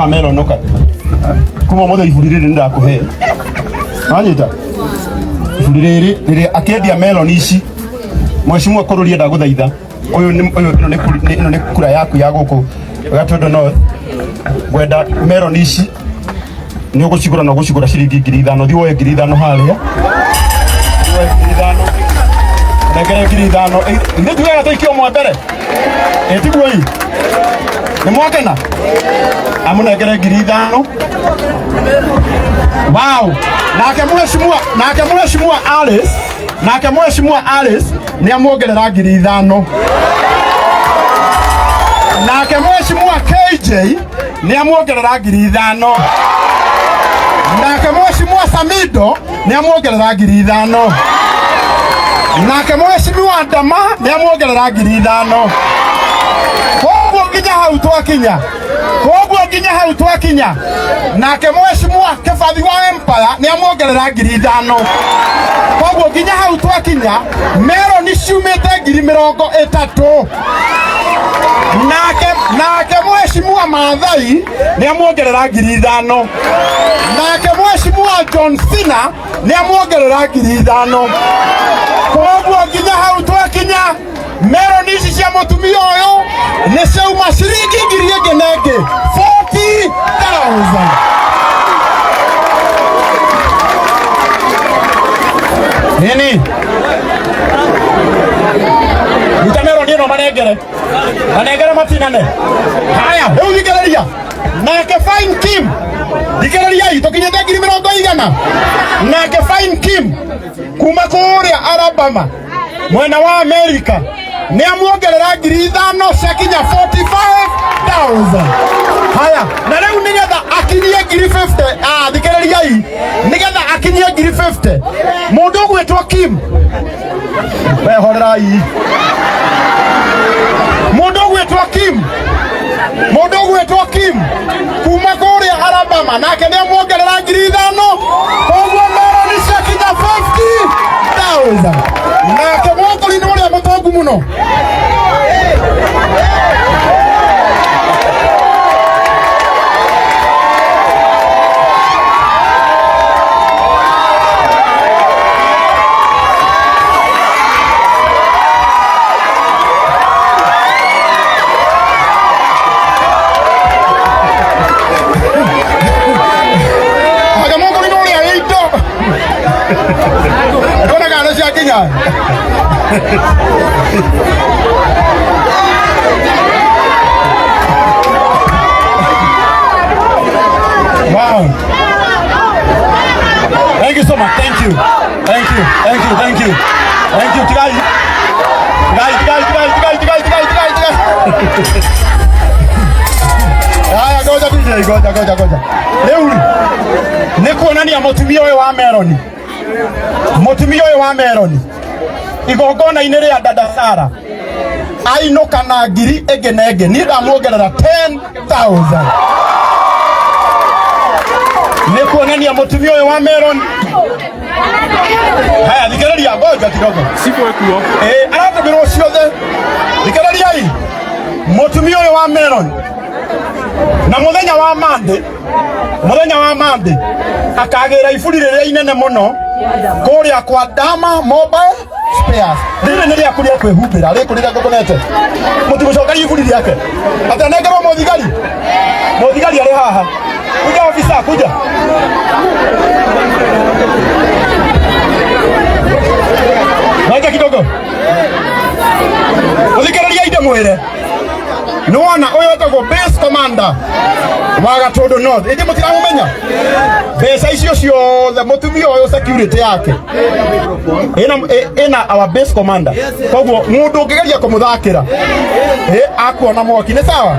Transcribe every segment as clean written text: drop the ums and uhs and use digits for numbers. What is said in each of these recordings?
Kamelo noka. Kuma mothe ibulire ndakuhe. Anyita. Ibulire rire akendia melon ici. Mheshimiwa Koruria ndaguthaitha. Uyu ni kura yaku ya guku Gatondo North. Gwenda melon ici. Ni ugucigura na gucigura ciringi 5,000. Thi woe 5,000 haria. Woe 5,000. Negere 5,000. Ndi tuwega tuikio mwa mbere. Etiguo hii. Ni mwakena. Amunegere 5,000. Wow. Nake mheshimiwa Alice ni amuongerera 5,000. Nake mheshimiwa KJ ni amuongerera 5,000. Nake mheshimiwa Samido ni amuongerera 5,000. Nake mheshimiwa Ndama ni amuongerera 5,000. Koguo nginya hau twakinya. Nake mheshimiwa Kibathi wa Empire ni amuongerera 5,000. Koguo nginya hau twakinya melon ciumite 30,000. Nake mheshimiwa Maathai ni amuongerera 5,000. Nake mheshimiwa John Cena ni amuongerera 5,000. Koguo nginya hau twakinya melon ici cia mutumia uyu ni ciauma ciringi 40,000. Nini? Mtamero ndio manegere matinane. Haya, hebu nigeleria. Nake Fine Kim. Nigeleria hii tokinyete 100,000. Nake Fine Kim kuma kuria Alabama. Mwena wa Amerika. Ni amuongerera 5,000 ciakinya 45,000. Haya, na leo nigetha akinyie 50,000. Thikiriria hii. Nigetha akinyie 50,000. Mundu gwetwa Kim. We horai. Mundu gwetwa Kim. Kuma kuria Alabama. Nake ni amuongerera 5,000. Koguo mara ni ciakinya 50,000. Nake mwokoli ni uria mutongu muno. Wow. Thank you so much. Thank you. Tigai. Haya, goja DJ, goja. Leo ni kuonania mutumia uyu wa melon. Igogona inere ya dada Sara ainuka na ngiri ege ni ndamuongerera 10,000. Ni kuonania mutumia uyu wa melon. Haya, thikiriria ngoja kidogo. Siko kuo. Aratumirwo ciothe. Thikiriria hii. Mutumia uyu wa melon. Na muthenya wa Monday akagira iburi riria inene muno kuria kwa Dama Mobile Spares. Rire ni ria kuria kwihumbira rikurira ngogonete. Mutimucoka iburi riake. Atanengerwo muthigari ari haha. Kuja ofisa kuja. Ngoja kidogo. Muthigari ide mwire. Nuona uyu wetagwo base commander wa Gatondo North. Indi mutiramumenya? Base icio ciothe mutumia uyu security yake. Ina our base commander. Koguo mundu ungigeria kumuthakira akuona mwoki ni sawa.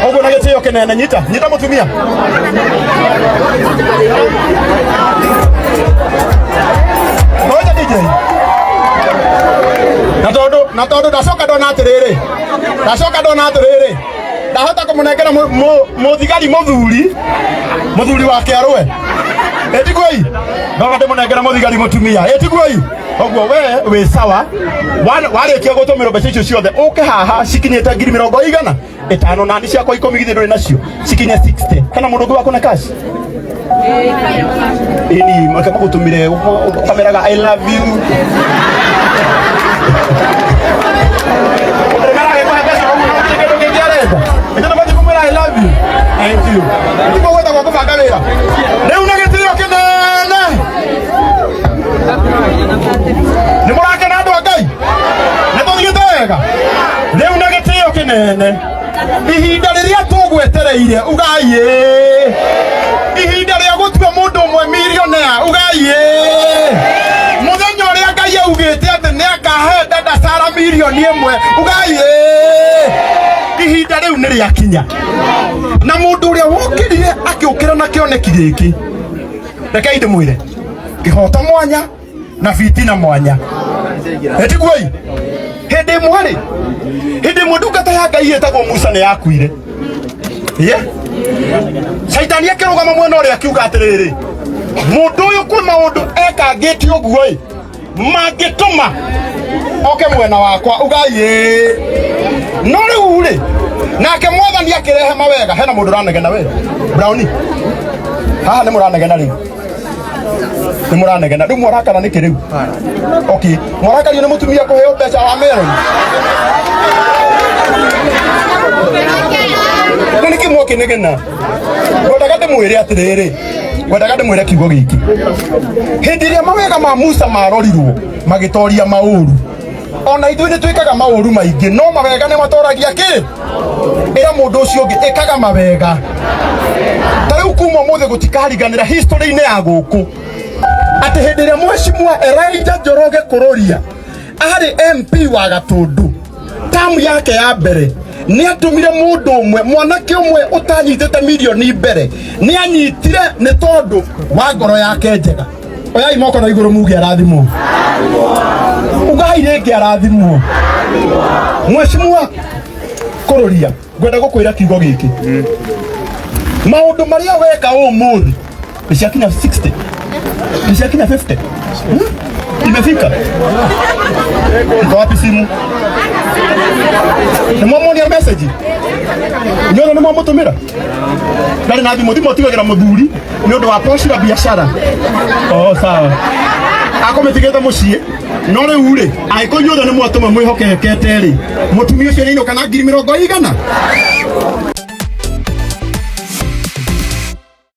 Oguo na gitio kinene nyita mutumia. Ngoja DJ. Na tondu ndacoka ndona atiriri ndahota kumunengera muthigari muthuri wake arwe etiguoi ndoga ndimunengera muthigari mutumia etiguoi oguo we sawa warikia gutumira mbeca icio ciothe uke haha cikinyite 100,000 etano nani ciakwa ikomi githĩ ndũrĩ nacio cikinye 60 kana mũndũ ũngĩ wako na cash ini makamugutumire kameraga I love you I love you. Thank you. Ndipo wenda kwa kufanga wira. Leo unagetiyo kinene. Ni murake na andu Ngai. Neto thigitega. Leo unagetiyo kinene. Ihinda riria tugwetereire Ugai. Ihinda ria gutua mundu umwe millionaire Ugai. Muthenya uria Ngai augite ati ni akahe dada Sara milioni imwe Ugai. Ihinda riu ni riakinya na mundu uria wokirire akiukira na kioneki giki reke inde mwire kihoto mwanya na fitina mwanya etiguoi hindi mwari hindi mundungata ya Ngai etagwo Musa ni yakuire ye shaitani akirugama mwena uria akiuga atiriri mundu uyu kwa maundu eka ngiti uguo mangituma oke mwena wakwa Ugai no riu ri nake mwathani akirehe mawega hena mundu ranegena we Brownie haha ni muranegena riu ni muranegena riu mwarakana niki riu okay mwarakario ni mutumia kuheo mbeca wa Melon niki mwakinegena ngodaga ndimwire atiriri ngodaga ndimwire kiugo giki hindi iria mawega ma Musa marorirwo magitoria mauru ona ithuĩ nĩ twĩkaga maũru maingĩ no mawega nĩ matoragia kĩ ĩra mũndũ ũcio ũngĩ ĩkaga mawega ta rĩu kuma mũthĩ gũtikariganĩra history-inĩ ya gũkũ atĩ hĩndĩ ĩrĩa mheshimiwa Elijah Njoroge Kururia arĩ MP wa Gatũndũ tamu yake ya mbere nĩ atũmire mũndũ ũmwe mwanake ũmwe ũtanyitĩte milioni mbere nĩ anyitire nĩ tondũ wa ngoro yake njega oyai moko na igũrũ muge arathimwo Ugai rĩngĩ arathimwo Mheshimiwa Kururia ngwenda gũkwĩra kiugo gĩkĩ maũndũ marĩa weka ũmũthĩ nĩciakinya 60 nĩciakinya 50 imefika iko wapi simu nĩmwamonia message nyothe nĩmwamũtũmĩra ndarĩ na thimũ thimũ tigagĩra mũthuri nĩ ũndũ wa poshi wa biashara sawa akometigete muciĩ no riu ri angĩkorwo inyuothe nĩ mwatũma mwĩhokekete ri mũtumia ũcio nĩ ainũka na 20,000